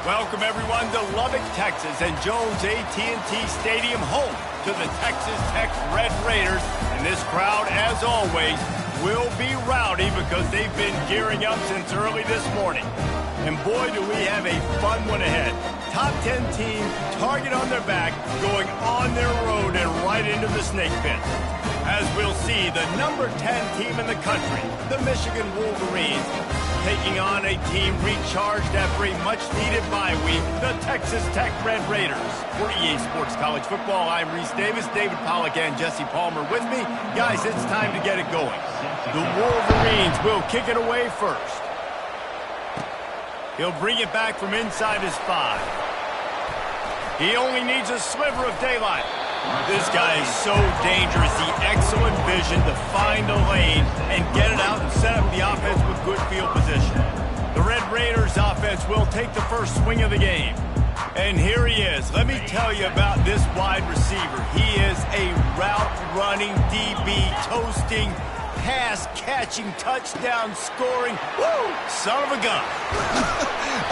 Welcome, everyone, to Lubbock, Texas, and Jones AT&T Stadium, home to the Texas Tech Red Raiders. And this crowd, as always, will be rowdy because they've been gearing up since early this morning. And boy, do we have a fun one ahead. Top 10 team, target on their back, going on their road and right into the snake pit. As we'll see, the number 10 team in the country, the Michigan Wolverines, taking on a team recharged after a much-needed bye week, the Texas Tech Red Raiders. For EA Sports College Football, I'm Reese Davis, David Pollack, and Jesse Palmer with me. Guys, it's time to get it going. The Wolverines will kick it away first. He'll bring it back from inside his 5. He only needs a sliver of daylight. This guy is so dangerous. The excellent vision to find a lane and get it out and set up the offense with good field position. The Red Raiders offense will take the first swing of the game. And here he is. Let me tell you about this wide receiver. He is a route-running DB, toasting, pass-catching, touchdown-scoring, woo, son of a gun.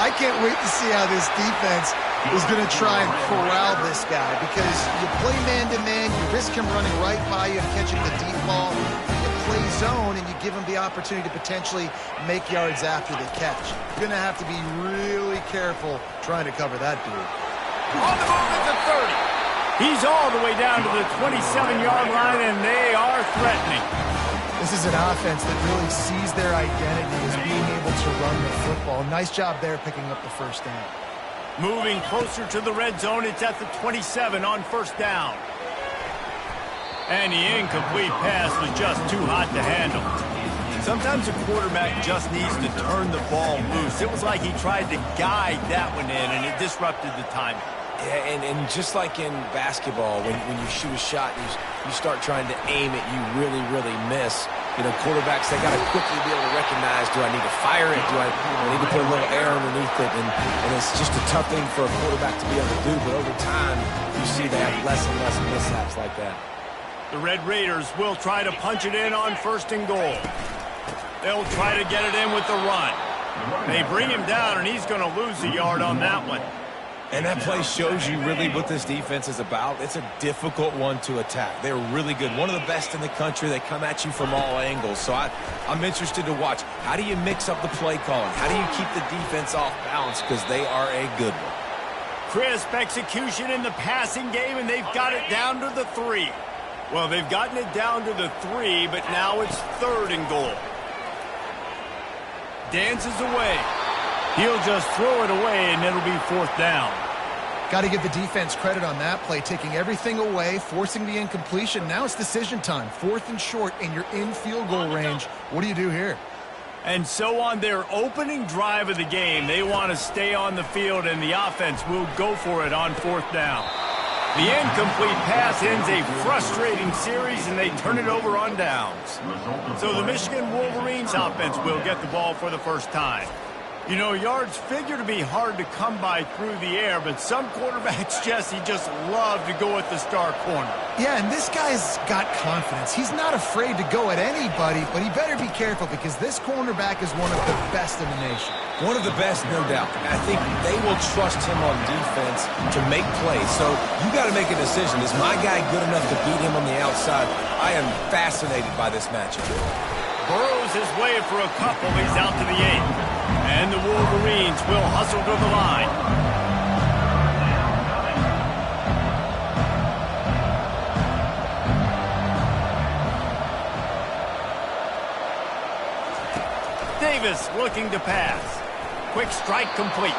I can't wait to see how this defense is going to try and corral this guy, because you play man-to-man, you risk him running right by you and catching the deep ball. You play zone, and you give him the opportunity to potentially make yards after the catch. You're going to have to be really careful trying to cover that dude. On the move at the 30. He's all the way down to the 27-yard line, and they are threatening. This is an offense that really sees their identity as being able to run the football. Nice job there picking up the first down. Moving closer to the red zone, it's at the 27 on first down. And the incomplete pass was just too hot to handle. Sometimes a quarterback just needs to turn the ball loose. It was like he tried to guide that one in, and it disrupted the timing. Yeah, and just like in basketball, when you shoot a shot and you start trying to aim it, you really, really miss. You know, quarterbacks, they got to quickly be able to recognize, do I need to fire it? Do I need to put a little air underneath it? And it's just a tough thing for a quarterback to be able to do. But over time, you see they have less and less mishaps like that. The Red Raiders will try to punch it in on first and goal. They'll try to get it in with the run. They bring him down, and he's going to lose a yard on that one. And that play shows you really what this defense is about. It's a difficult one to attack. They're really good. One of the best in the country. They come at you from all angles. So I'm interested to watch. How do you mix up the play calling? How do you keep the defense off balance? Because they are a good one. Crisp execution in the passing game, and they've got it down to the 3. Well, they've gotten it down to the 3, but now it's third and goal. Dances away. He'll just throw it away, and it'll be fourth down. Got to give the defense credit on that play, taking everything away, forcing the incompletion. Now it's decision time. Fourth and short, and you're in field goal range. What do you do here? And so on their opening drive of the game, they want to stay on the field, and the offense will go for it on fourth down. The incomplete pass ends a frustrating series, and they turn it over on downs. So the Michigan Wolverines offense will get the ball for the first time. You know, yards figure to be hard to come by through the air, but some quarterbacks, Jesse, just love to go at the star corner. Yeah, and this guy's got confidence. He's not afraid to go at anybody, but he better be careful because this cornerback is one of the best in the nation. One of the best, no doubt. I think they will trust him on defense to make plays. So you got to make a decision. Is my guy good enough to beat him on the outside? I am fascinated by this matchup. Burrows his way for a couple. He's out to the 8. And the Wolverines will hustle to the line. Davis looking to pass. Quick strike complete.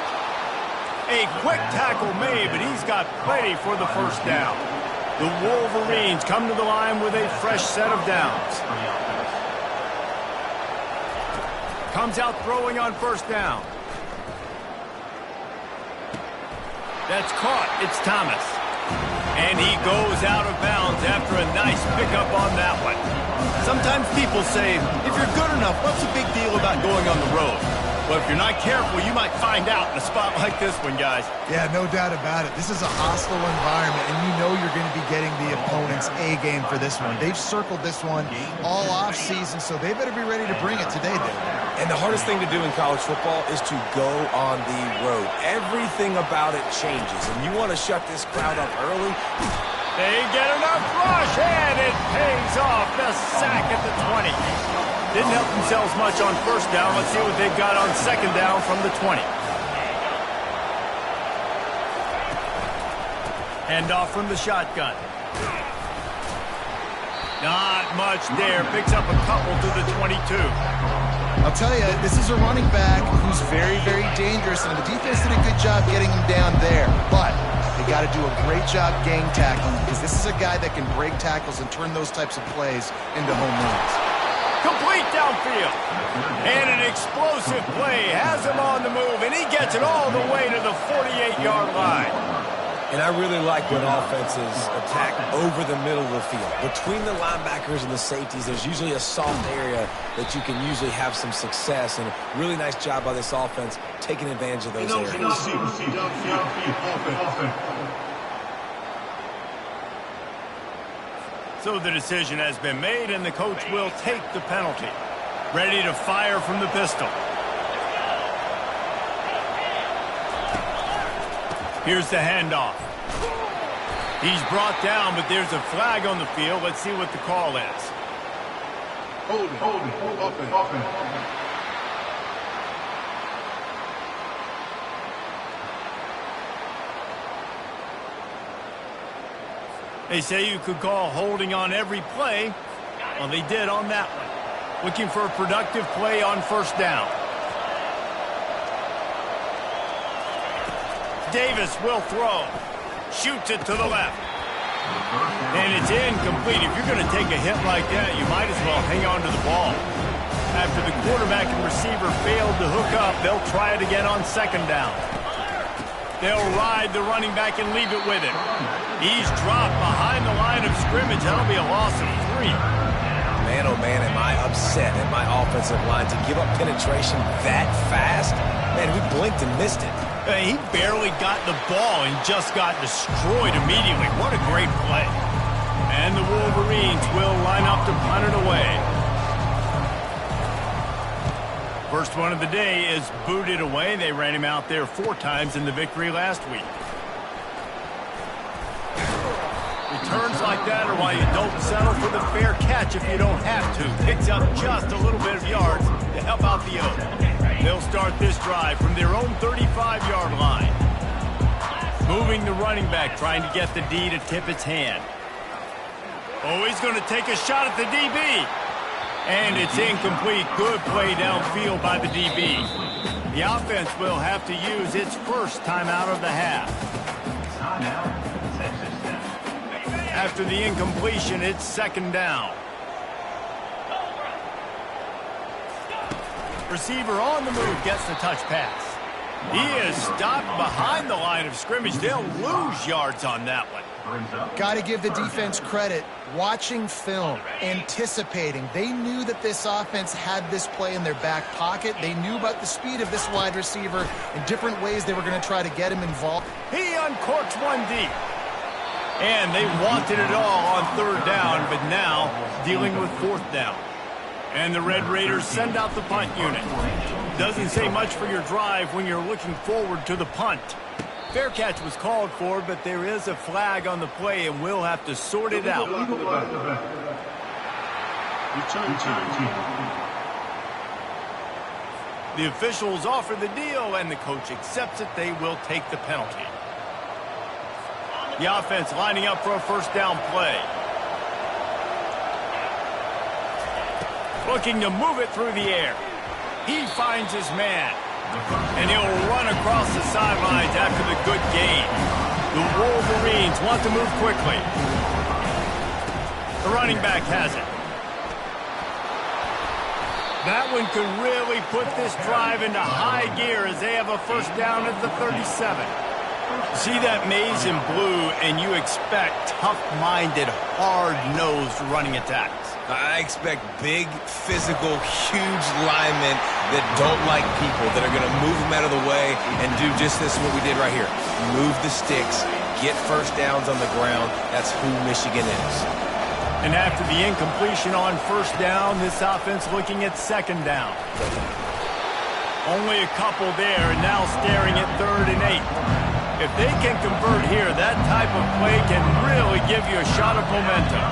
A quick tackle made, but he's got plenty for the first down. The Wolverines come to the line with a fresh set of downs. Comes out throwing on first down. That's caught. It's Thomas. And he goes out of bounds after a nice pickup on that one. Sometimes people say, if you're good enough, what's the big deal about going on the road? Well, if you're not careful, you might find out in a spot like this one, guys. Yeah, no doubt about it. This is a hostile environment, and you know you're going to be getting the opponent's A game for this one. They've circled this one all off season, so they better be ready to bring it today, Dave. And the hardest thing to do in college football is to go on the road. Everything about it changes, and you want to shut this crowd up early. They get enough rush, and it pays off. The sack at the 20. Didn't help themselves much on first down. Let's see what they've got on second down from the 20. Hand off from the shotgun. Not much there. Picks up a couple to the 22. I'll tell you, this is a running back who's very, very dangerous, and the defense did a good job getting him down there. But they got to do a great job gang tackling, because this is a guy that can break tackles and turn those types of plays into home runs. Complete downfield. And an explosive play has him on the move, and he gets it all the way to the 48-yard line. And I really like when offenses attack over the middle of the field. Between the linebackers and the safeties, there's usually a soft area that you can usually have some success. And a really nice job by this offense taking advantage of those areas. So the decision has been made, and the coach will take the penalty. Ready to fire from the pistol. Here's the handoff. He's brought down, but there's a flag on the field. Let's see what the call is. Holding. They say you could call holding on every play. Well, they did on that one. Looking for a productive play on first down. Davis will throw. Shoots it to the left. And it's incomplete. If you're going to take a hit like that, you might as well hang on to the ball. After the quarterback and receiver failed to hook up, they'll try it again on second down. They'll ride the running back and leave it with him. He's dropped behind the line of scrimmage. That'll be a loss of 3. Man, oh man, am I upset at my offensive line to give up penetration that fast? Man, we blinked and missed it. He barely got the ball and just got destroyed immediately. What a great play. And the Wolverines will line up to punt it away. First one of the day is booted away. They ran him out there 4 times in the victory last week. Returns like that are why you don't settle for the fair catch if you don't have to. Picks up just a little bit of yards to help out the Oaks. They'll start this drive from their own 35-yard line. Moving the running back, trying to get the D to tip its hand. Oh, he's going to take a shot at the DB. And it's incomplete. Good play downfield by the DB. The offense will have to use its first timeout of the half. After the incompletion, it's second down. Receiver on the move gets the touch pass. He is stopped behind the line of scrimmage. They'll lose yards on that one. Got to give the defense credit. Watching film, anticipating. They knew that this offense had this play in their back pocket. They knew about the speed of this wide receiver and different ways they were going to try to get him involved. He uncorks one deep. And they wanted it all on third down, but now dealing with fourth down. And the Red Raiders send out the punt unit. Doesn't say much for your drive when you're looking forward to the punt. Fair catch was called for, but there is a flag on the play, and we'll have to sort it out. The officials offer the deal, and the coach accepts it. They will take the penalty. The offense lining up for a first down play. Looking to move it through the air. He finds his man. And he'll run across the sidelines after the good gain. The Wolverines want to move quickly. The running back has it. That one could really put this drive into high gear as they have a first down at the 37. See that maze in blue, and you expect tough-minded, hard-nosed running attacks. I expect big, physical, huge linemen that don't like people, that are going to move them out of the way and do just this, what we did right here. Move the sticks, get first downs on the ground. That's who Michigan is. And after the incompletion on first down, this offense looking at second down. Only a couple there, and now staring at 3rd and 8. If they can convert here, that type of play can really give you a shot of momentum.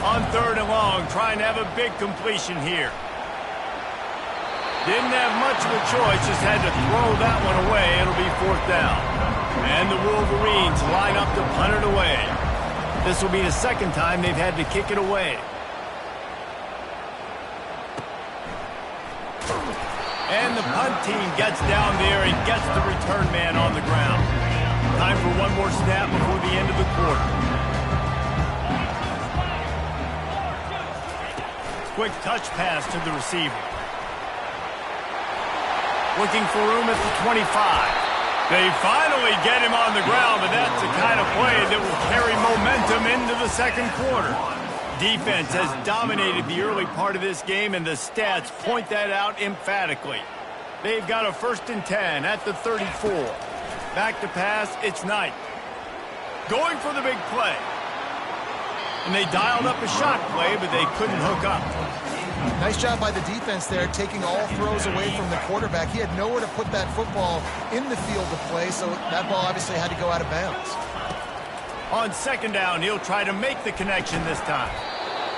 On 3rd and long, trying to have a big completion here. Didn't have much of a choice, just had to throw that one away. It'll be 4th down. And the Wolverines line up to punt it away. This will be the second time they've had to kick it away. And the punt team gets down there and gets the return man on the ground. Time for one more snap before the end of the quarter. Quick touch pass to the receiver. Looking for room at the 25. They finally get him on the ground, but that's the kind of play that will carry momentum into the second quarter. Defense has dominated the early part of this game, and the stats point that out emphatically. They've got a 1st and 10 at the 34. Back to pass, it's Knight. Going for the big play. And they dialed up a shot play, but they couldn't hook up. Nice job by the defense there, taking all throws away from the quarterback. He had nowhere to put that football in the field to play, so that ball obviously had to go out of bounds. On second down, he'll try to make the connection this time.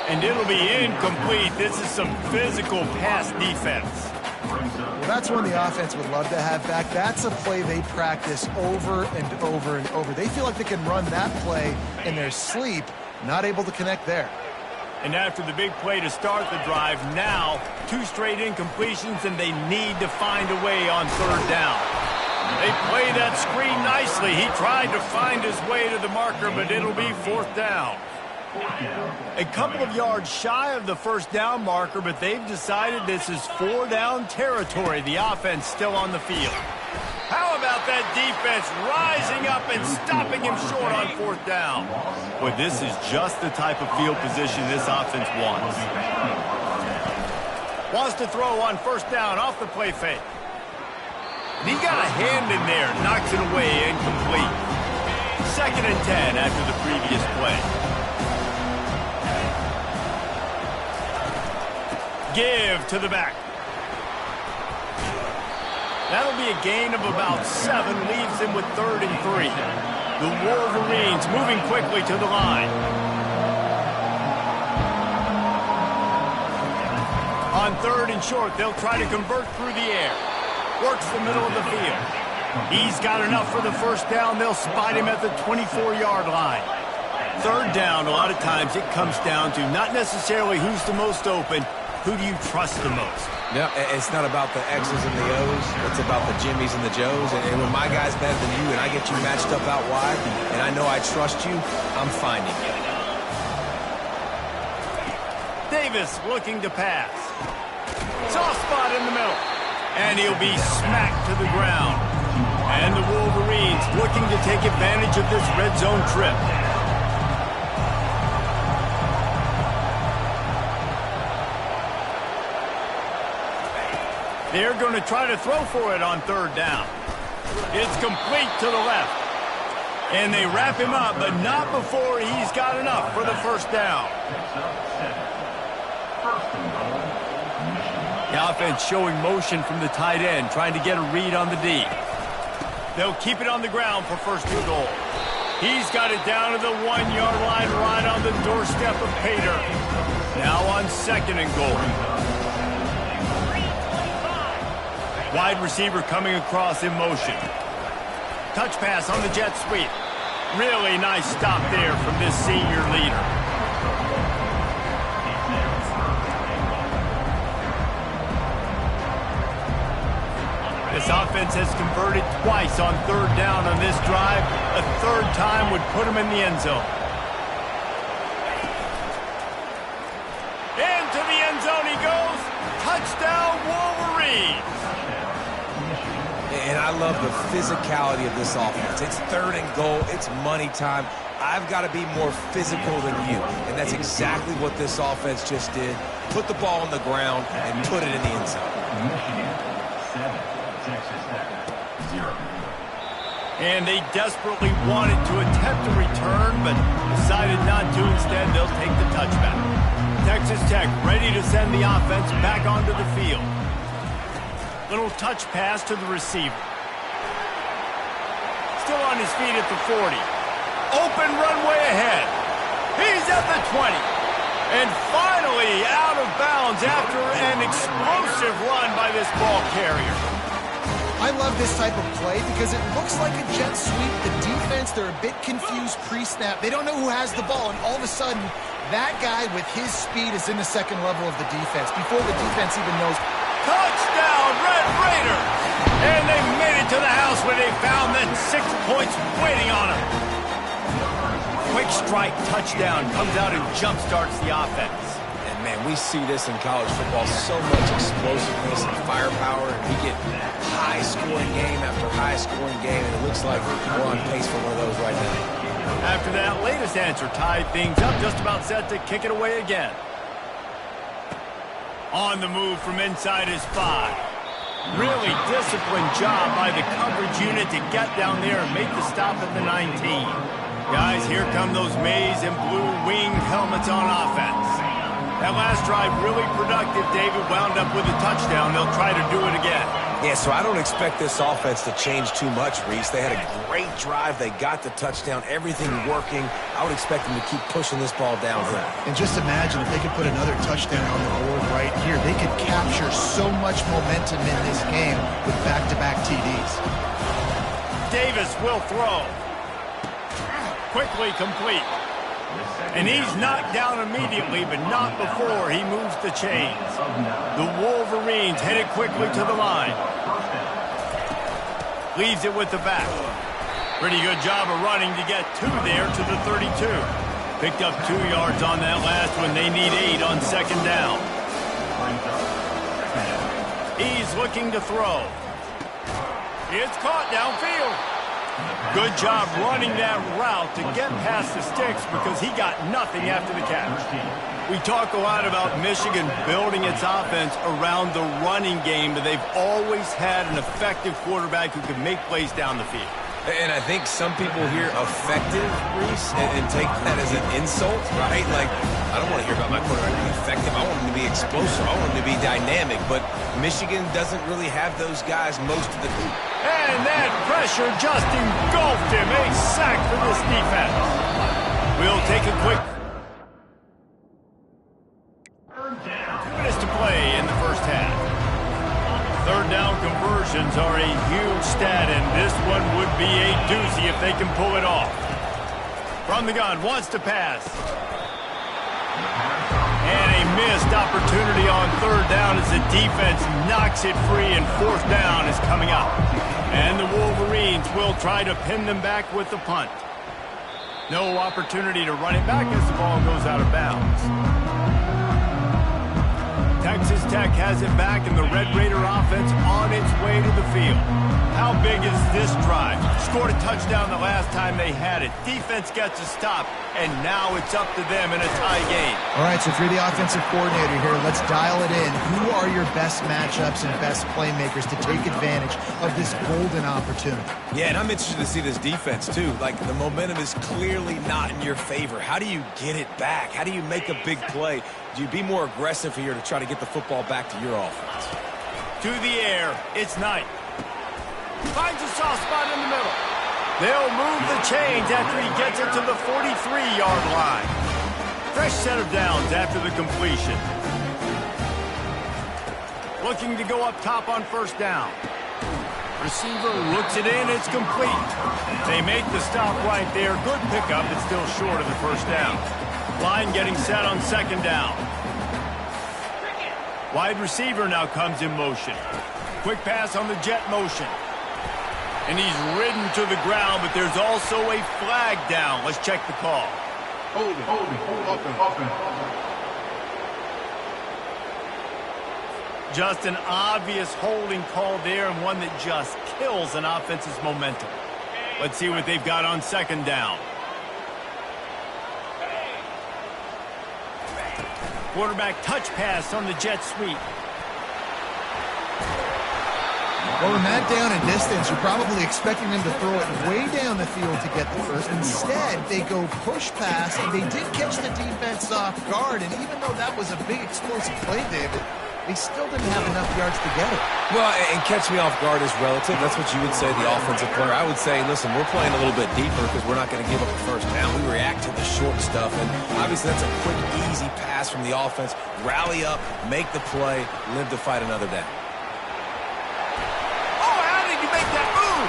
And it'll be incomplete. This is some physical pass defense. Well, that's one the offense would love to have back. That's a play they practice over and over and over. They feel like they can run that play in their sleep, not able to connect there. And after the big play to start the drive, now 2 straight incompletions, and they need to find a way on 3rd down. They play that screen nicely. He tried to find his way to the marker, but it'll be 4th down. A couple of yards shy of the 1st down marker, but they've decided this is 4-down territory. The offense still on the field. How about that defense rising up and stopping him short on 4th down? Boy, this is just the type of field position this offense wants. Wants to throw on 1st down off the play fake. And he got a hand in there, knocks it away, incomplete. 2nd and 10 after the previous play. Give to the back. That'll be a gain of about 7, leaves him with 3rd and 3. The Wolverines moving quickly to the line. On 3rd and short, they'll try to convert through the air. Works the middle of the field. He's got enough for the 1st down. They'll spot him at the 24-yard line. 3rd down, a lot of times it comes down to not necessarily who's the most open, who do you trust the most? Yeah, it's not about the X's and the O's. It's about the Jimmys and the Joes. And when my guy's better than you and I get you matched up out wide and I know I trust you, I'm finding you. Davis looking to pass. Soft spot in the middle. And he'll be smacked to the ground. And the Wolverines looking to take advantage of this red zone trip. They're going to try to throw for it on 3rd down. It's complete to the left. And they wrap him up, but not before he's got enough for the 1st down. The offense showing motion from the tight end, trying to get a read on the D. They'll keep it on the ground for 1st and goal. He's got it down to the 1-yard line, right on the doorstep of Pater. Now on 2nd and goal. Wide receiver coming across in motion. Touch pass on the jet sweep. Really nice stop there from this senior leader. This offense has converted twice on 3rd down on this drive. A 3rd time would put him in the end zone. Into the end zone he goes. Touchdown, Wolverines. And I love the physicality of this offense. It's 3rd and goal. It's money time. I've got to be more physical than you. And that's exactly what this offense just did. Put the ball on the ground and put it in the end zone. Michigan 7, Texas Tech 0. And they desperately wanted to attempt a return, but decided not to. Instead, they'll take the touchback. Texas Tech ready to send the offense back onto the field. Little touch pass to the receiver. Still on his feet at the 40. Open runway ahead. He's at the 20. And finally out of bounds after an explosive run by this ball carrier. I love this type of play because it looks like a jet sweep. The defense, they're a bit confused pre-snap. They don't know who has the ball, and all of a sudden, that guy with his speed is in the second level of the defense before the defense even knows. Touchdown, Red Raiders! And they made it to the house where they found that 6 points waiting on them. Quick strike touchdown comes out and jump-starts the offense. And, man, we see this in college football, so much explosiveness and firepower, and we get high-scoring game after high-scoring game, and it looks like we're on pace for one of those right now. After that latest answer tied things up, just about set to kick it away again. On the move from inside his 5. Really disciplined job by the coverage unit to get down there and make the stop at the 19. Guys, here come those maize and blue winged helmets on offense. That last drive really productive. David wound up with a touchdown. They'll try to do it again. Yeah, so I don't expect this offense to change too much, Reese. They had a great drive. They got the touchdown. Everything working. I would expect them to keep pushing this ball downhill. And just imagine if they could put another touchdown on the board right here. They could capture so much momentum in this game with back-to-back TDs. Davis will throw. Quickly complete. And he's knocked down immediately, but not before he moves the chains. The Wolverines headed quickly to the line. Leaves it with the back. Pretty good job of running to get 2 there to the 32. Picked up 2 yards on that last one. They need 8 on second down. He's looking to throw. It's caught downfield. Good job running that route to get past the sticks because he got nothing after the catch. We talk a lot about Michigan building its offense around the running game, but they've always had an effective quarterback who can make plays down the field. And I think some people hear effective, Reese, and take that as an insult, right? Like, I don't want to hear about my quarterback being effective. I want him to be explosive. I want him to be dynamic. But Michigan doesn't really have those guys most of the time. And that pressure just engulfed him. A sack for this defense. We'll take a quick 2 minutes to play in the first half. Third down conversions are a huge stat, and this one would be a doozy if they can pull it off. From the gun, wants to pass. And a missed opportunity on third down as the defense knocks it free, and fourth down is coming up. And the Wolverines will try to pin them back with the punt. No opportunity to run it back as the ball goes out of bounds. Texas Tech has it back, and the Red Raider offense on its way to the field. How big is this drive? Scored a touchdown the last time they had it. Defense gets a stop, and now it's up to them in a tie game. All right, so if you're the offensive coordinator here, let's dial it in. Who are your best matchups and best playmakers to take advantage of this golden opportunity? Yeah, and I'm interested to see this defense, too. Like, the momentum is clearly not in your favor. How do you get it back? How do you make a big play? Do you be more aggressive here to try to get the football back to your offense? To the air, it's Knight. Finds a soft spot in the middle. They'll move the chains after he gets it to the 43-yard line. Fresh set of downs after the completion. Looking to go up top on first down. Receiver looks it in, it's complete. They make the stop right there. Good pickup, but still short of the first down. Line getting set on second down. Wide receiver now comes in motion. Quick pass on the jet motion. And he's ridden to the ground, but there's also a flag down. Let's check the call. Just an obvious holding call there, and one that just kills an offense's momentum. Let's see what they've got on second down. Quarterback touch pass on the jet sweep. Well, in that down and distance, you're probably expecting them to throw it way down the field to get the first. Instead, they go push pass, and they did catch the defense off guard. And even though that was a big explosive play, David, they still didn't have enough yards to get it. Well, and catch me off guard is relative. That's what you would say, the offensive player. I would say, listen, we're playing a little bit deeper because we're not going to give up the first down. We react to the short stuff, and obviously that's a quick, easy pass from the offense. Rally up, make the play, live to fight another day. Oh, how did you make that move?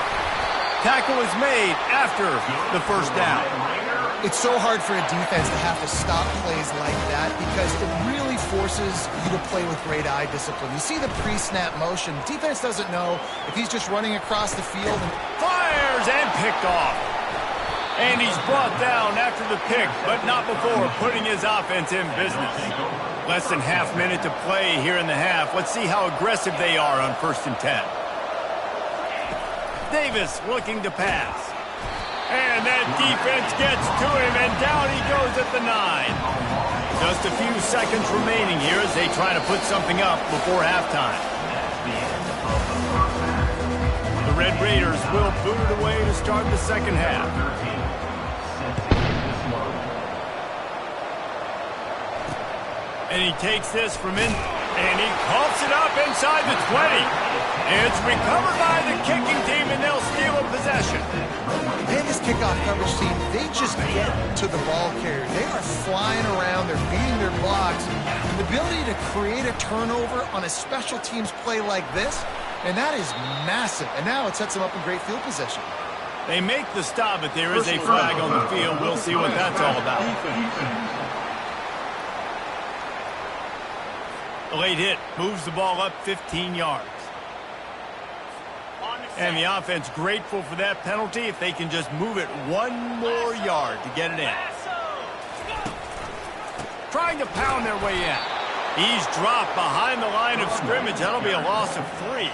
Tackle is made after the first down. It's so hard for a defense to have to stop plays like that because it really forces you to play with great eye discipline. You see the pre-snap motion. Defense doesn't know if he's just running across the field. And Fires and picked off. And he's brought down after the pick, but not before putting his offense in business. Less than half minute to play here in the half. Let's see how aggressive they are on 1st and 10. Davis looking to pass. And that defense gets to him, and down he goes at the 9. Just a few seconds remaining here as they try to put something up before halftime. The Red Raiders will boot it away to start the second half. And he takes this from in, and he coughs it up inside the 20. It's recovered by the kicking team, and they'll steal a possession. man, this kickoff coverage team, they just get to the ball carrier. They are flying around. They're beating their blocks. And the ability to create a turnover on a special teams play like this, and that is massive. And now it sets them up in great field position. They make the stop, but there is a flag on the field. We'll see what that's all about. The late hit moves the ball up 15 yards. And the offense grateful for that penalty if they can just move it one more yard to get it in. Trying to pound their way in. He's dropped behind the line of scrimmage. That'll be a loss of 3.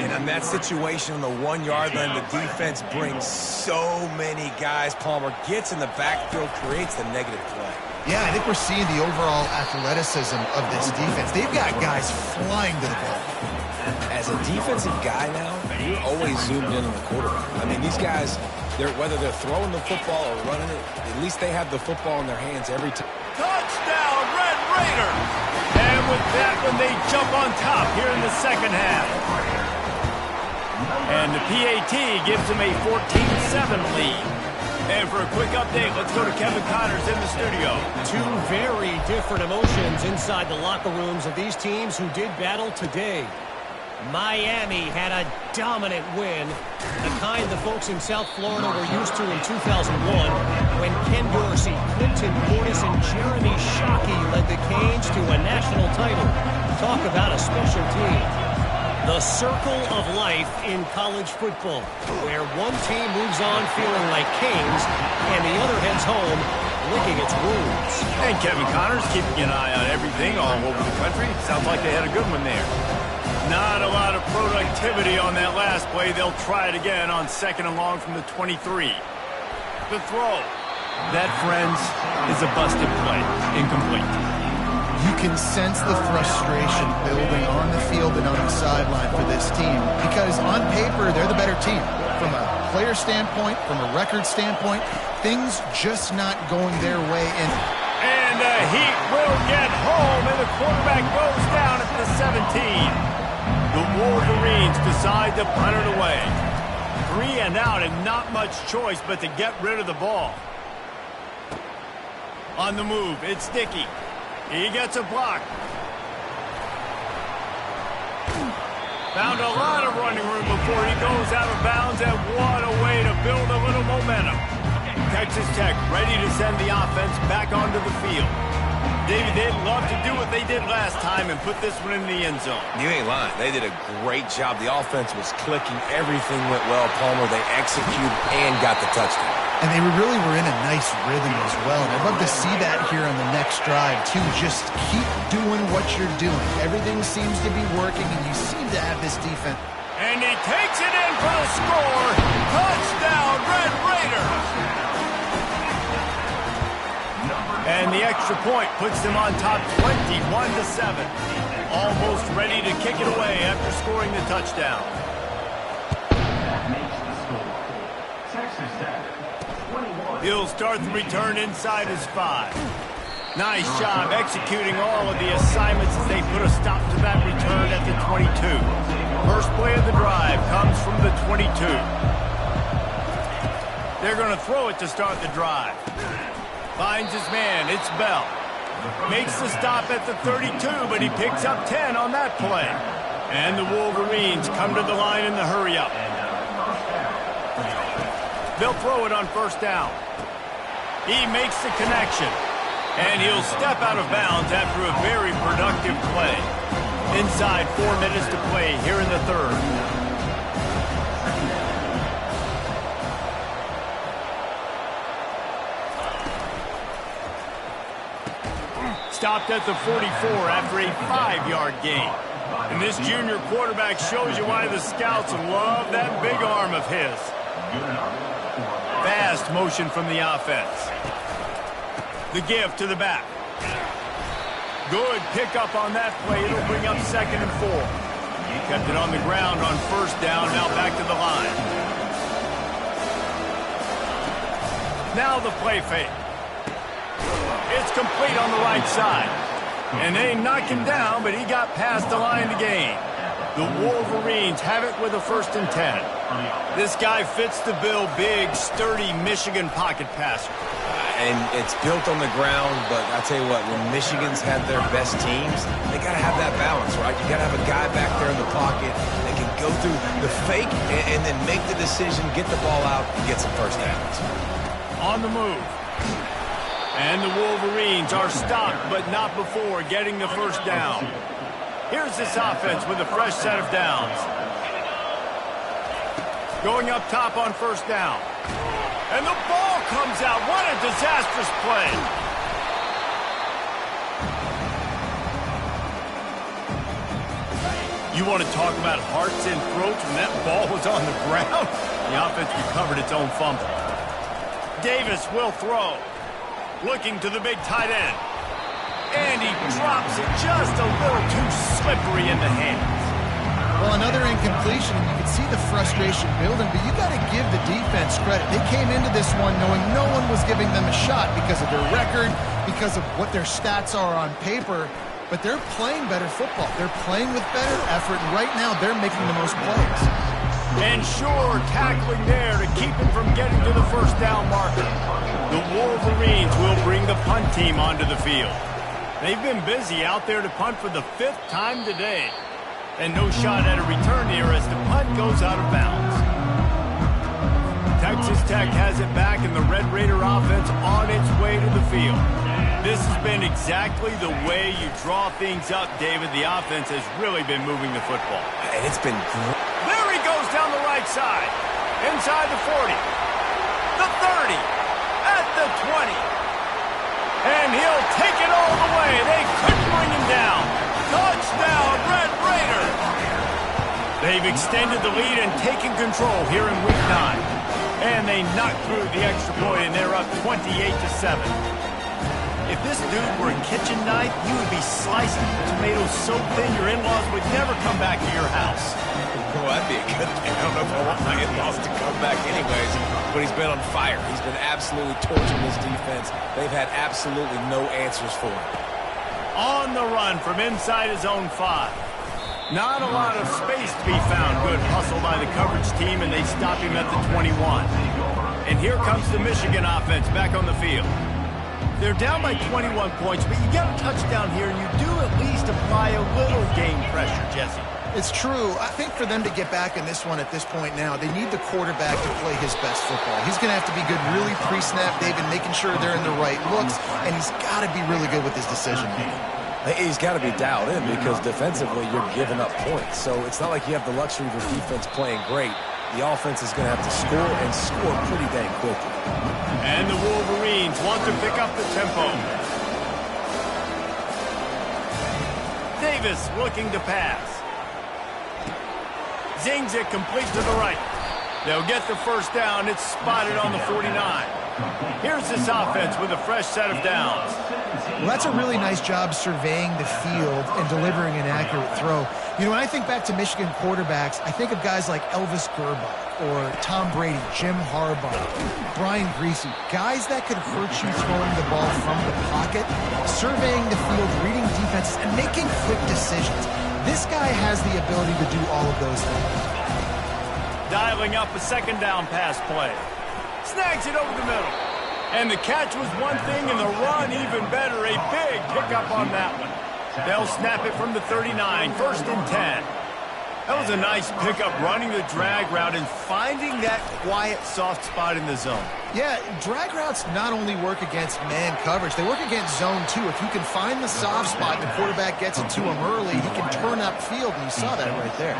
And in that situation on the 1 yard line, the defense brings so many guys. Palmer gets in the backfield, creates the negative play. Yeah, I think we're seeing the overall athleticism of this defense. They've got guys flying to the ball. As a defensive guy now, you're always zoomed in on the quarterback. I mean, these guys, whether they're throwing the football or running it, at least they have the football in their hands every time. Touchdown, Red Raiders! And with that one, they jump on top here in the second half. And the PAT gives them a 14-7 lead. And for a quick update, let's go to Kevin Connors in the studio. Two very different emotions inside the locker rooms of these teams who did battle today. Miami had a dominant win, the kind the folks in South Florida were used to in 2001 when Ken Dorsey, Clinton Portis, and Jeremy Shockey led the Canes to a national title. Talk about a special team. The circle of life in college football, where one team moves on feeling like kings and the other heads home licking its wounds. And Kevin Connors keeping an eye on everything all over the country. Sounds like they had a good one there. Not a lot of productivity on that last play. They'll try it again on 2nd and long from the 23. The throw. That, friends, is a busted play. Incomplete. You can sense the frustration building on the field and on the sideline for this team because on paper, they're the better team. From a player standpoint, from a record standpoint, things just not going their way. And the Heat will get home, and the quarterback goes down at the 17. The Wolverines decide to punt it away. 3 and out and not much choice but to get rid of the ball. On the move, it's Dickey. He gets a block. Found a lot of running room before he goes out of bounds, and what a way to build a little momentum. Texas Tech ready to send the offense back onto the field. David, they'd love to do what they did last time and put this one in the end zone. You ain't lying. They did a great job. The offense was clicking. Everything went well, Palmer. They executed and got the touchdown. And they really were in a nice rhythm as well. And I'd love to see that here on the next drive, too. Just keep doing what you're doing. Everything seems to be working, and you seem to have this defense. And he takes it in for the score. Touchdown, Red Raiders. And the extra point puts them on top 21-7. Almost ready to kick it away after scoring the touchdown. He'll start the return inside his 5. Nice job executing all of the assignments as they put a stop to that return at the 22. First play of the drive comes from the 22. They're going to throw it to start the drive. Finds his man. It's Bell. Makes the stop at the 32, but he picks up 10 on that play. And the Wolverines come to the line in the hurry-up. They'll throw it on first down. He makes the connection. And he'll step out of bounds after a very productive play. Inside 4 minutes to play here in the third. Stopped at the 44 after a 5-yard gain. And this junior quarterback shows you why the scouts love that big arm of his. Fast motion from the offense. The give to the back. Good pickup on that play. It'll bring up 2nd and 4. He kept it on the ground on first down. Now back to the line. Now the play fake. It's complete on the right side. And they knocked him down, but he got past the line to gain. The Wolverines have it with a 1st and 10. This guy fits the bill. Big, sturdy Michigan pocket passer. And it's built on the ground, but I tell you what, when Michigan's had their best teams, they got to have that balance, right? You got to have a guy back there in the pocket that can go through the fake and then make the decision, get the ball out, and get some first downs. On the move. And the Wolverines are stopped, but not before getting the first down. Here's this offense with a fresh set of downs. Going up top on first down. And the ball comes out. What a disastrous play. You want to talk about hearts and throats when that ball was on the ground? The offense recovered its own fumble. Davis will throw. Looking to the big tight end. And he drops it just a little too slippery in the hands. Well, another incompletion, and you can see the frustration building, but you got to give the defense credit. They came into this one knowing no one was giving them a shot because of their record, because of what their stats are on paper, but they're playing better football. They're playing with better effort, and right now they're making the most plays. And sure, tackling there to keep him from getting to the first down marker. The Wolverines will bring the punt team onto the field. They've been busy out there to punt for the 5th time today. And no shot at a return here as the punt goes out of bounds. Texas Tech has it back, and the Red Raider offense on its way to the field. This has been exactly the way you draw things up, David. The offense has really been moving the football. And it's been great. There he goes down the right side. Inside the 40. The 30. At the 20. And he'll take it all the way. They couldn't bring him down. Touchdown, Red Raiders! They've extended the lead and taken control here in Week 9. And they knocked through the extra point, and they're up 28-7. If this dude were a kitchen knife, you would be slicing tomatoes so thin your in-laws would never come back to your house. Well, that'd be a good thing. I don't know if I want my in-laws to come back anyways, but he's been on fire. He's been absolutely torching this defense. They've had absolutely no answers for him. On the run from inside his own 5. Not a lot of space to be found. Good hustle by the coverage team, and they stop him at the 21. And here comes the Michigan offense back on the field. They're down by 21 points, but you get a touchdown here, and you do at least apply a little game pressure, Jesse. It's true. I think for them to get back in this one at this point now, they need the quarterback to play his best football. He's going to have to be good really pre-snap, David, making sure they're in the right looks, and he's got to be really good with his decision-making. He's got to be dialed in because defensively you're giving up points. So it's not like you have the luxury of your defense playing great the offense is going to have to score and score pretty dang quickly. And the Wolverines want to pick up the tempo. Davis looking to pass. Zings it complete to the right. They'll get the first down. It's spotted on the 49. Here's this offense with a fresh set of downs. Well, that's a really nice job surveying the field and delivering an accurate throw. You know, when I think back to Michigan quarterbacks, I think of guys like Elvis Gerbach or Tom Brady, Jim Harbaugh, Brian Griese, guys that could hurt you throwing the ball from the pocket, surveying the field, reading defenses, and making quick decisions. This guy has the ability to do all of those things. Dialing up a second down pass play. Snags it over the middle. And the catch was one thing, and the run even better. A big pickup on that one. They'll snap it from the 39, 1st and 10. That was a nice pickup, running the drag route and finding that quiet, soft spot in the zone. Yeah, drag routes not only work against man coverage, they work against zone too. If you can find the soft spot and the quarterback gets it to him early, he can turn upfield, and you saw that right there.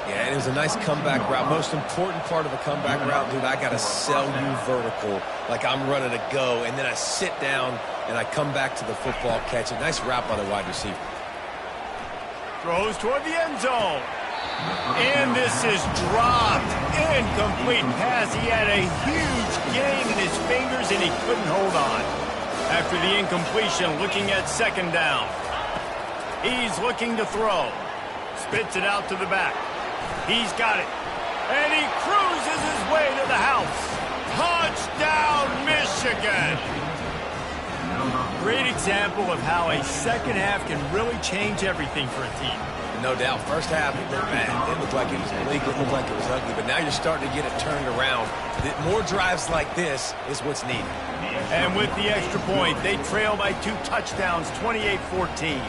Yeah, and it was a nice comeback route. Most important part of a comeback route, dude, I got to sell you vertical like I'm running a go, and then I sit down and I come back to the football, catch it. Nice route by the wide receiver. Throws toward the end zone. And this is dropped. Incomplete pass. He had a huge gain in his fingers, and he couldn't hold on. After the incompletion, looking at second down. He's looking to throw. Spits it out to the back. He's got it. And he cruises his way to the house. Touchdown, Michigan. Great example of how a second half can really change everything for a team. No doubt. First half, it looked bad. It looked like it was bleak. It looked like it was ugly. But now you're starting to get it turned around. More drives like this is what's needed. And with the extra point, they trail by 2 touchdowns, 28-14.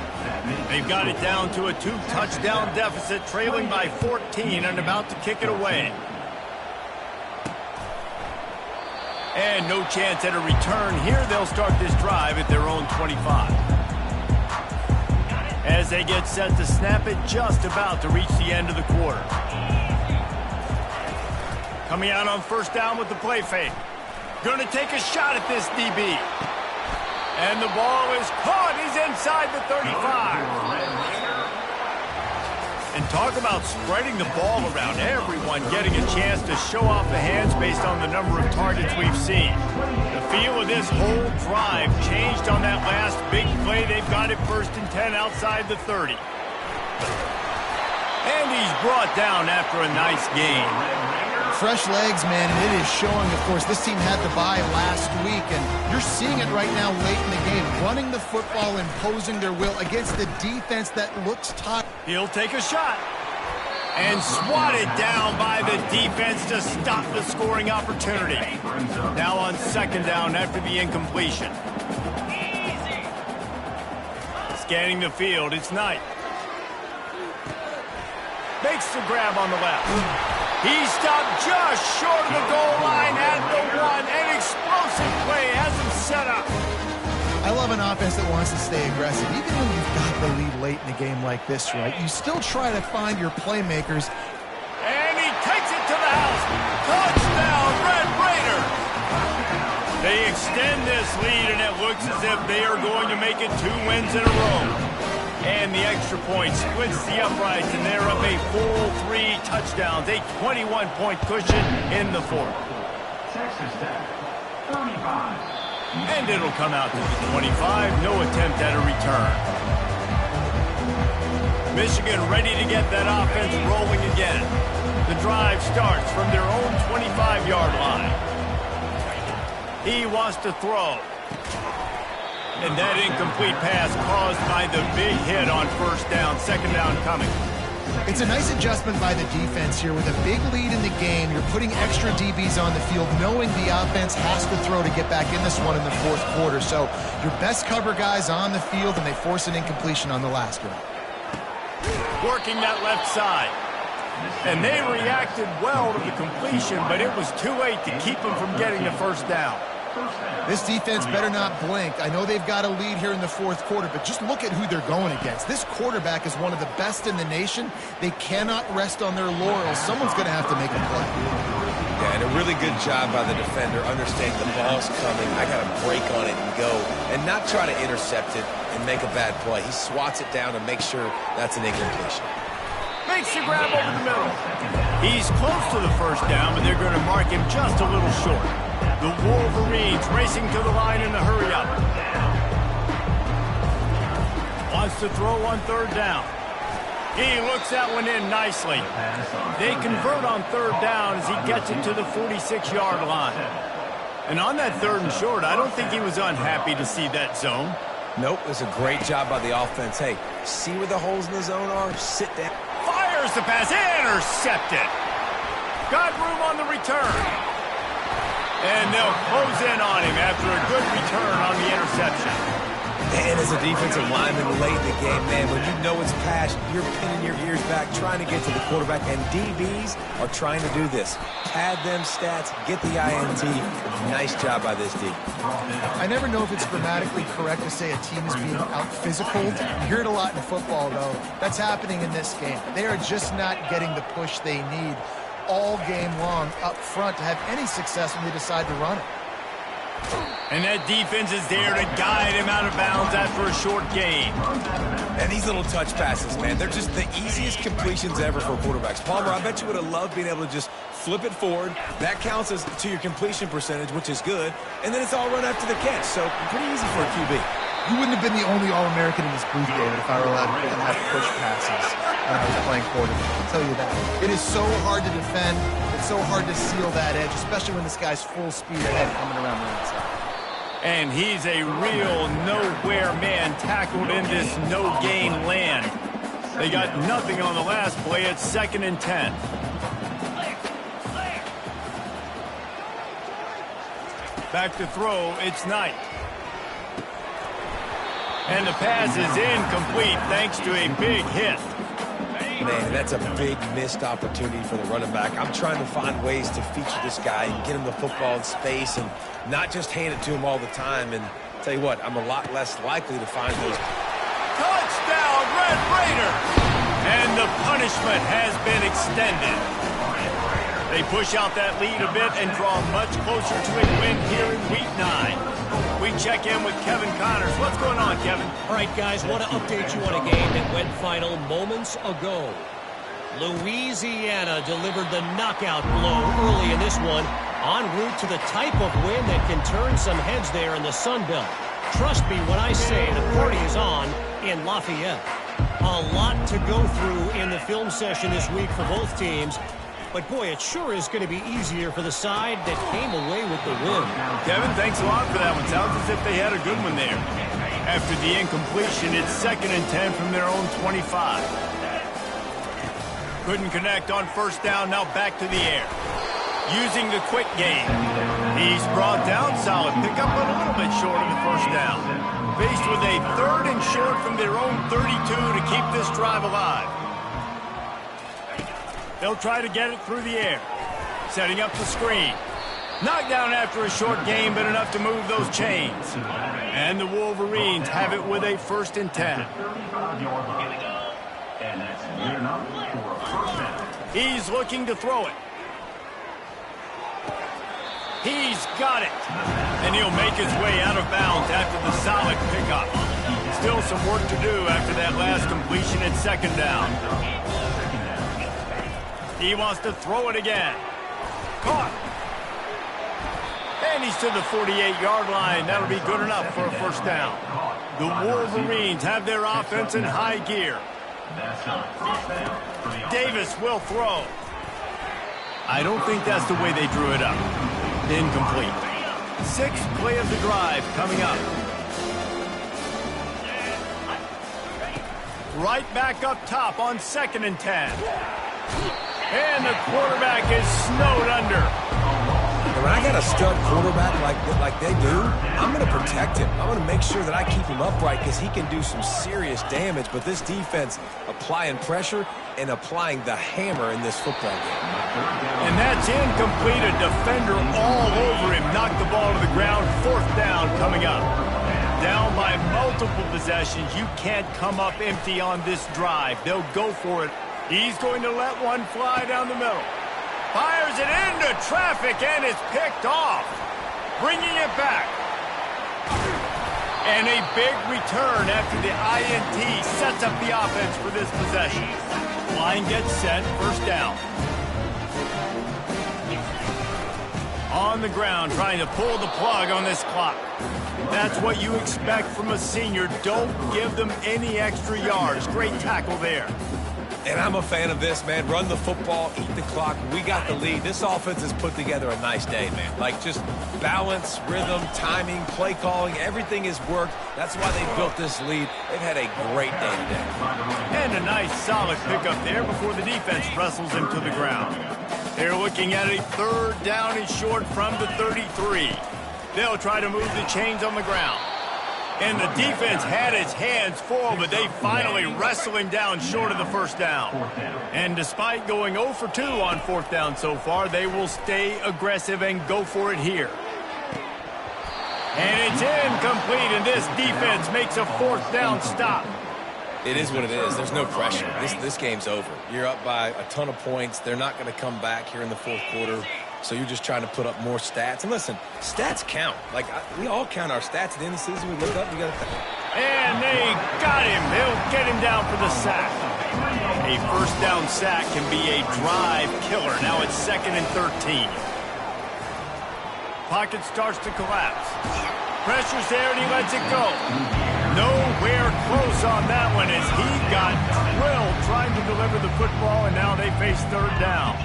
They've got it down to a 2-touchdown deficit, trailing by 14 and about to kick it away. And no chance at a return here. They'll start this drive at their own 25. As they get set to snap it, just about to reach the end of the quarter. Coming out on first down with the play fake. Going to take a shot at this DB. And the ball is caught. He's inside the 35. And talk about spreading the ball around. Everyone getting a chance to show off the hands based on the number of targets we've seen. The feel of this whole drive changed on that last big play. They've got it 1st and 10 outside the 30. And he's brought down after a nice gain. Fresh legs, man, and it is showing, of course. This team had the bye last week, and you're seeing it right now late in the game. Running the football, imposing their will against the defense that looks tired. He'll take a shot. And swatted down by the defense to stop the scoring opportunity. Now on second down after the incompletion. Scanning the field, it's Knight. Makes the grab on the left. He stopped just short of the goal line at the 1. An explosive play has him set up. I love an offense that wants to stay aggressive. Even when you've got the lead late in a game like this, right? You still try to find your playmakers. And he takes it to the house. Touchdown, Red Raiders. They extend this lead, and it looks as if they are going to make it 2 wins in a row. And the extra point splits the uprights, and they're up a full 3 touchdowns, a 21-point cushion in the 4th. Texas Tech, 35. And it'll come out to the 25, no attempt at a return. Michigan ready to get that offense rolling again. The drive starts from their own 25-yard line. He wants to throw. And that incomplete pass caused by the big hit on first down. Second down coming. It's a nice adjustment by the defense here. With a big lead in the game, you're putting extra DBs on the field, knowing the offense has to throw to get back in this one in the 4th quarter. So your best cover guys on the field, and they force an incompletion on the last one. Working that left side. And they reacted well to the completion, but it was too late to keep them from getting the first down. This defense better not blink. I know they've got a lead here in the fourth quarter, but just look at who they're going against. This quarterback is one of the best in the nation. They cannot rest on their laurels. Someone's going to have to make a play. Yeah, and a really good job by the defender understanding the ball's coming. I got to break on it and go, and not try to intercept it and make a bad play. He swats it down and makes sure that's an incompletion. Makes the grab over the middle. He's close to the first down, but they're going to mark him just a little short. The Wolverines racing to the line in the hurry-up. Wants to throw on third down. He looks that one in nicely. They convert on third down as he gets it to the 46-yard line. And on that third and short, I don't think he was unhappy to see that zone. Nope, it was a great job by the offense. Hey, see where the holes in the zone are? Sit down. Fires the pass, intercepted. Got room on the return. And they'll close in on him after a good return on the interception. And as a defensive lineman late in the game, man, when you know it's past, you're pinning your ears back, trying to get to the quarterback, and DBs are trying to do this. Pad them stats, get the INT. Nice job by this D. I never know if it's grammatically correct to say a team is being out-physicaled. You hear it a lot in football, though. That's happening in this game. They are just not getting the push they need all game long up front to have any success when they decide to run it. And that defense is there to guide him out of bounds after a short gain. And these little touch passes, man, they're just the easiest completions ever for quarterbacks. Palmer, I bet you would have loved being able to just flip it forward. That counts as to your completion percentage, which is good. And then it's all run after the catch, so pretty easy for a QB. You wouldn't have been the only All-American in this booth, David, if I were allowed to have push passes when I was playing quarterback. I'll tell you that. It is so hard to defend. It's so hard to seal that edge, especially when this guy's full speed ahead coming around the inside. And he's a real nowhere man tackled in this no-gain land. They got nothing on the last play. It's 2nd and 10. Back to throw. It's Knight. And the pass is incomplete thanks to a big hit. Man, that's a big missed opportunity for the running back. I'm trying to find ways to feature this guy and get him the football in space and not just hand it to him all the time. And tell you what, I'm a lot less likely to find those. Touchdown, Red Raiders! And the punishment has been extended. They push out that lead a bit and draw much closer to a win here in Week 9. We check in with Kevin Connors. What's going on, Kevin? All right, guys, want to update you on a game that went final moments ago. Louisiana delivered the knockout blow early in this one, en route to the type of win that can turn some heads there in the Sun Belt. Trust me when I say the party is on in Lafayette. A lot to go through in the film session this week for both teams. But, boy, it sure is going to be easier for the side that came away with the win. Kevin, thanks a lot for that one. Sounds as if they had a good one there. After the incompletion, it's 2nd and 10 from their own 25. Couldn't connect on first down, now back to the air. Using the quick game. He's brought down, solid pickup, but a little bit short of the first down. Faced with a 3rd and short from their own 32 to keep this drive alive. They'll try to get it through the air. Setting up the screen. Knocked down after a short gain, but enough to move those chains. And the Wolverines have it with a 1st and 10. He's looking to throw it. He's got it. And he'll make his way out of bounds after the solid pickup. Still some work to do after that last completion at 2nd down. He wants to throw it again. Caught. And he's to the 48-yard line. That'll be good enough for a 1st down. The Wolverines have their offense in high gear. Davis will throw. I don't think that's the way they drew it up. Incomplete. 6th play of the drive coming up. Right back up top on 2nd and 10. And the quarterback is snowed under. When I got a stud quarterback like they do, I'm going to protect him. I'm going to make sure that I keep him upright because he can do some serious damage. But this defense applying pressure and applying the hammer in this football game. And that's incomplete. A defender all over him. Knocked knock the ball to the ground. 4th down coming up. Down by multiple possessions. You can't come up empty on this drive. They'll go for it. He's going to let one fly down the middle. Fires it into traffic, and it's picked off. Bringing it back. And a big return after the INT sets up the offense for this possession. Line gets set, 1st down. On the ground, trying to pull the plug on this clock. That's what you expect from a senior. Don't give them any extra yards. Great tackle there. And I'm a fan of this, man. Run the football, eat the clock. We got the lead. This offense has put together a nice day, man. Like, just balance, rhythm, timing, play calling, everything has worked. That's why they built this lead. They've had a great day today. And a nice, solid pickup there before the defense wrestles him to the ground. They're looking at a 3rd down and short from the 33. They'll try to move the chains on the ground. And the defense had its hands full, but they finally wrestle him down short of the 1st down. And despite going 0 for 2 on 4th down so far, they will stay aggressive and go for it here. And it's incomplete, and this defense makes a 4th down stop. It is what it is. There's no pressure. This game's over. You're up by a ton of points. They're not going to come back here in the 4th quarter. So you're just trying to put up more stats. And listen, stats count. Like, we all count our stats at the end of the season. We look up, you got to... And they got him. They'll get him down for the sack. A 1st down sack can be a drive killer. Now it's 2nd and 13. Pocket starts to collapse. Pressure's there, and he lets it go. Nowhere close on that one as he got drilled trying to deliver the football, and now they face 3rd down.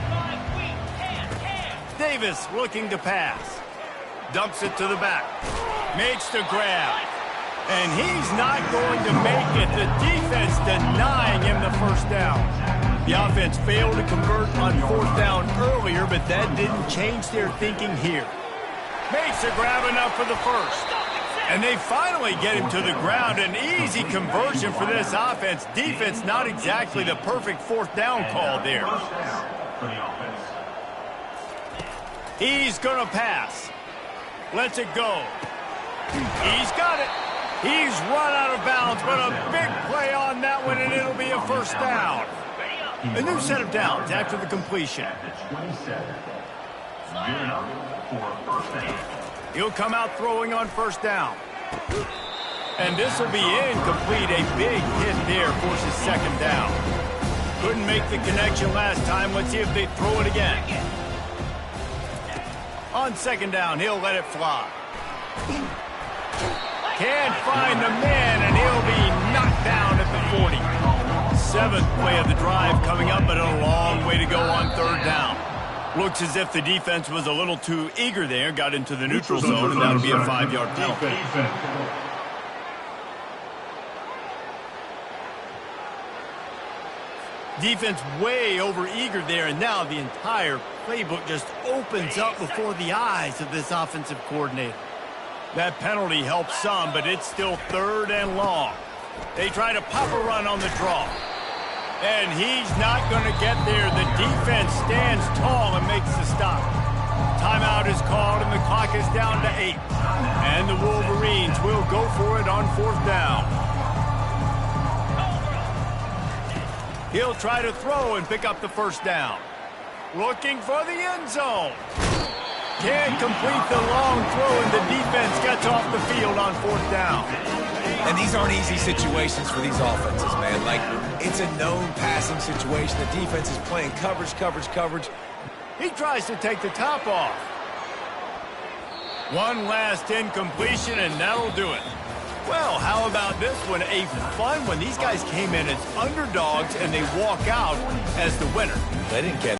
Davis looking to pass. Dumps it to the back. Makes the grab. And he's not going to make it. The defense denying him the 1st down. The offense failed to convert on 4th down earlier, but that didn't change their thinking here. Makes the grab enough for the 1st. And they finally get him to the ground. An easy conversion for this offense. Defense not exactly the perfect 4th down call there. He's going to pass. Lets it go. He's got it. He's run out of bounds, but a big play on that one, and it'll be a 1st down. A new set of downs after the completion. He'll come out throwing on 1st down. And this will be incomplete. A big hit there forces 2nd down. Couldn't make the connection last time. Let's see if they throw it again. On 2nd down, he'll let it fly. Can't find the man, and he'll be knocked down at the 40. 7th play of the drive coming up, but a long way to go on 3rd down. Looks as if the defense was a little too eager there, got into the neutral zone, and that'll be a 5-yard penalty. Defense way over eager there, and now the entire playbook just opens up before the eyes of this offensive coordinator. That penalty helps some, but it's still 3rd and long. They try to pop a run on the draw. And he's not going to get there. The defense stands tall and makes the stop. Timeout is called, and the clock is down to 8. And the Wolverines will go for it on 4th down. He'll try to throw and pick up the 1st down. Looking for the end zone. Can't complete the long throw, and the defense gets off the field on 4th down. And these aren't easy situations for these offenses, man. Like, it's a known passing situation. The defense is playing coverage. He tries to take the top off. One last incompletion, and that'll do it. Well, how about this one? A fun one. These guys came in as underdogs, and they walk out as the winner. They didn't get